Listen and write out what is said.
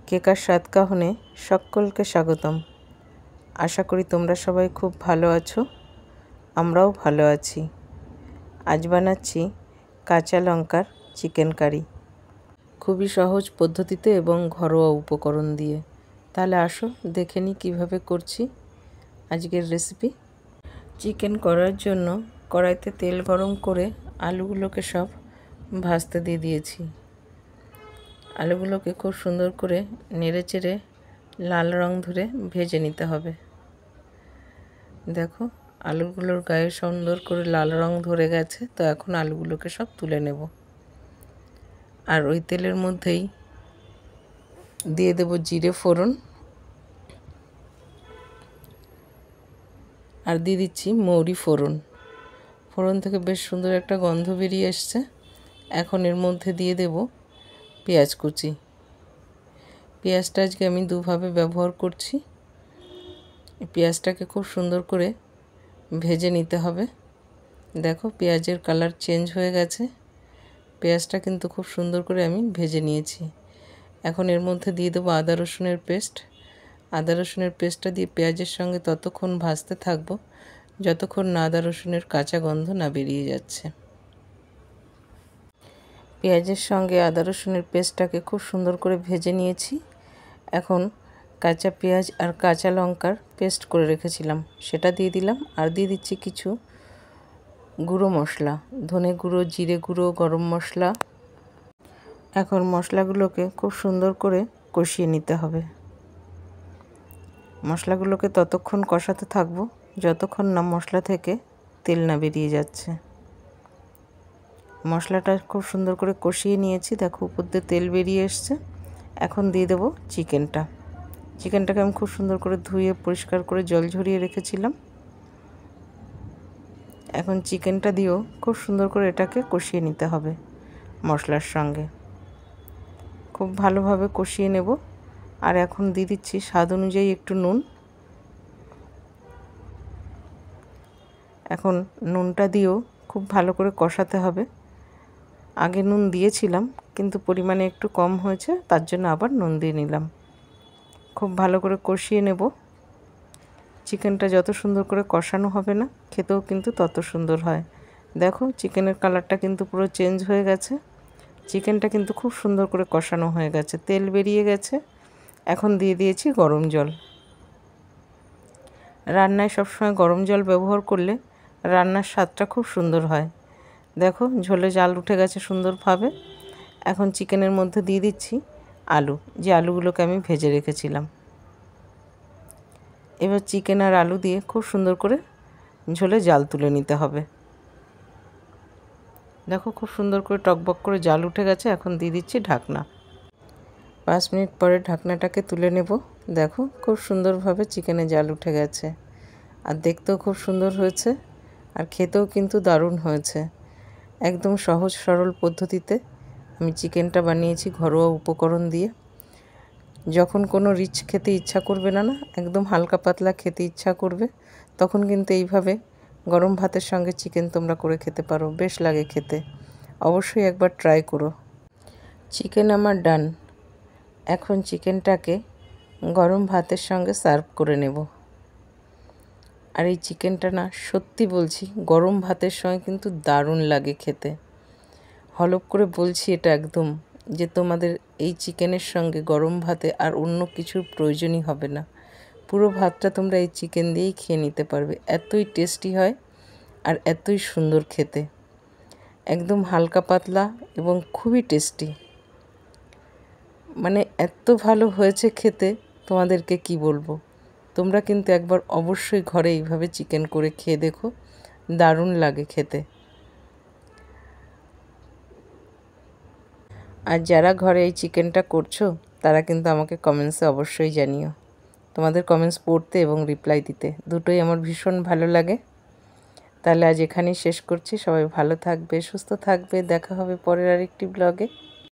কেকার স্বাদ কাহনে সকলকে স্বাগতম। আশা করি তোমরা সবাই খুব ভালো আছো, আমরাও ভালো আছি। আজ বানাচ্ছি কাঁচা লঙ্কার চিকেন কারি, খুবই সহজ পদ্ধতিতে এবং ঘরোয়া উপকরণ দিয়ে। তাহলে আসো দেখে নিই কীভাবে করছি আজকের রেসিপি। চিকেন করার জন্য কড়াইতে তেল গরম করে আলুগুলোকে সব ভাজতে দিয়ে দিয়েছি। আলুগুলোকে খুব সুন্দর করে নেড়েচেড়ে লাল রং ধরে ভেজে নিতে হবে। দেখো আলুগুলোর গায়ে সুন্দর করে লাল রং ধরে গেছে, তো এখন আলুগুলোকে সব তুলে নেব। আর ওই তেলের মধ্যেই দিয়ে দেব জিরে ফোড়ন, আর দিয়ে দিচ্ছি মৌরি ফোড়ন। ফোড়ন থেকে বেশ সুন্দর একটা গন্ধ বেরিয়ে এসছে। এখন এর মধ্যে দিয়ে দেব পেঁয়াজ কুচি। পেঁয়াজটা আজকে আমি দুভাবে ব্যবহার করছি। পেঁয়াজটাকে খুব সুন্দর করে ভেজে নিতে হবে। দেখো পেঁয়াজের কালার চেঞ্জ হয়ে গেছে। পেঁয়াজটা কিন্তু খুব সুন্দর করে আমি ভেজে নিয়েছি। এখন এর মধ্যে দিয়ে দেবো আদা রসুনের পেস্ট। আদা রসুনের পেস্টটা দিয়ে পেঁয়াজের সঙ্গে ততক্ষণ ভাজতে থাকবো যতক্ষণ না আদা রসুনের কাঁচা গন্ধ না বেরিয়ে যাচ্ছে। পেঁয়াজের সঙ্গে আদা রসুনের পেস্টটাকে খুব সুন্দর করে ভেজে নিয়েছি। এখন কাঁচা পেঁয়াজ আর কাঁচা লঙ্কার পেস্ট করে রেখেছিলাম সেটা দিয়ে দিলাম, আর দিয়ে দিচ্ছি কিছু গুঁড়ো মশলা, ধনে গুঁড়ো, জিরে গুঁড়ো, গরম মশলা। এখন মশলাগুলোকে খুব সুন্দর করে কষিয়ে নিতে হবে। মশলাগুলোকে ততক্ষণ কষাতে থাকবো যতক্ষণ না মশলা থেকে তেল না বেরিয়ে যাচ্ছে। মশলাটা খুব সুন্দর করে কষিয়ে নিয়েছি, দেখো উপর দিয়ে তেল বেরিয়ে এসছে। এখন দিয়ে দেবো চিকেনটাকে আমি খুব সুন্দর করে ধুয়ে পরিষ্কার করে জল ঝরিয়ে রেখেছিলাম। এখন চিকেনটা দিয়েও খুব সুন্দর করে এটাকে কষিয়ে নিতে হবে মশলার সঙ্গে, খুব ভালোভাবে কষিয়ে নেব। আর এখন দিয়ে দিচ্ছি স্বাদ অনুযায়ী একটু নুন। এখন নুনটা দিয়েও খুব ভালো করে কষাতে হবে। আগে নুন দিয়েছিলাম কিন্তু পরিমাণে একটু কম হয়েছে, তার জন্য আবার নুন দিয়ে নিলাম। খুব ভালো করে কষিয়ে নেব। চিকেনটা যত সুন্দর করে কষানো হবে না, খেতেও কিন্তু তত সুন্দর হয়। দেখো চিকেনের কালারটা কিন্তু পুরো চেঞ্জ হয়ে গেছে। চিকেনটা কিন্তু খুব সুন্দর করে কষানো হয়ে গেছে, তেল বেরিয়ে গেছে। এখন দিয়ে দিয়েছি গরম জল। রান্নায় সবসময় গরম জল ব্যবহার করলে রান্নার স্বাদটা খুব সুন্দর হয়। দেখো ঝোলে জাল উঠে গেছে সুন্দরভাবে। এখন চিকেনের মধ্যে দিয়ে দিচ্ছি আলু, যে আলুগুলোকে আমি ভেজে রেখেছিলাম। এবার চিকেন আর আলু দিয়ে খুব সুন্দর করে ঝোলে জাল তুলে নিতে হবে। দেখো খুব সুন্দর করে টকবক করে জাল উঠে গেছে। এখন দিয়ে দিচ্ছি ঢাকনা। 5 মিনিট পরে ঢাকনাটাকে তুলে নেব। দেখো খুব সুন্দরভাবে চিকেনে জাল উঠে গেছে, আর দেখতেও খুব সুন্দর হয়েছে, আর খেতেও কিন্তু দারুণ হয়েছে। একদম সহজ সরল পদ্ধতিতে আমি চিকেনটা বানিয়েছি ঘরোয়া উপকরণ দিয়ে। যখন কোনো রিচ খেতে ইচ্ছা করবে না, একদম হালকা পাতলা খেতে ইচ্ছা করবে, তখন কিন্তু এইভাবে গরম ভাতের সঙ্গে চিকেন তোমরা করে খেতে পারো, বেশ লাগে খেতে। অবশ্যই একবার ট্রাই করো। চিকেন আমার ডান। এখন চিকেনটাকে গরম ভাতের সঙ্গে সার্ভ করে নেব। আর এই চিকেনটা না, সত্যি বলছি, গরম ভাতের সঙ্গে কিন্তু দারুণ লাগে খেতে। হলপ করে বলছি এটা একদম, যে তোমাদের এই চিকেনের সঙ্গে গরম ভাতে আর অন্য কিছুর প্রয়োজনই হবে না। পুরো ভাতটা তোমরা এই চিকেন দিয়েই খেয়ে নিতে পারবে। এতই টেস্টি হয় আর এতই সুন্দর খেতে, একদম হালকা পাতলা এবং খুবই টেস্টি। মানে এত ভালো হয়েছে খেতে, তোমাদেরকে কি বলবো। তোমরা কিন্তু একবার অবশ্যই ঘরে এইভাবে চিকেন করে খেয়ে দেখো, দারুণ লাগে খেতে। আর যারা ঘরে এই চিকেনটা করছো তারা কিন্তু আমাকে কমেন্টসে অবশ্যই জানিও। তোমাদের কমেন্টস পড়তে এবং রিপ্লাই দিতে দুটোই আমার ভীষণ ভালো লাগে। তাহলে আজ এখানেই শেষ করছি। সবাই ভালো থাকবে, সুস্থ থাকবে। দেখা হবে পরের আরেকটি ব্লগে।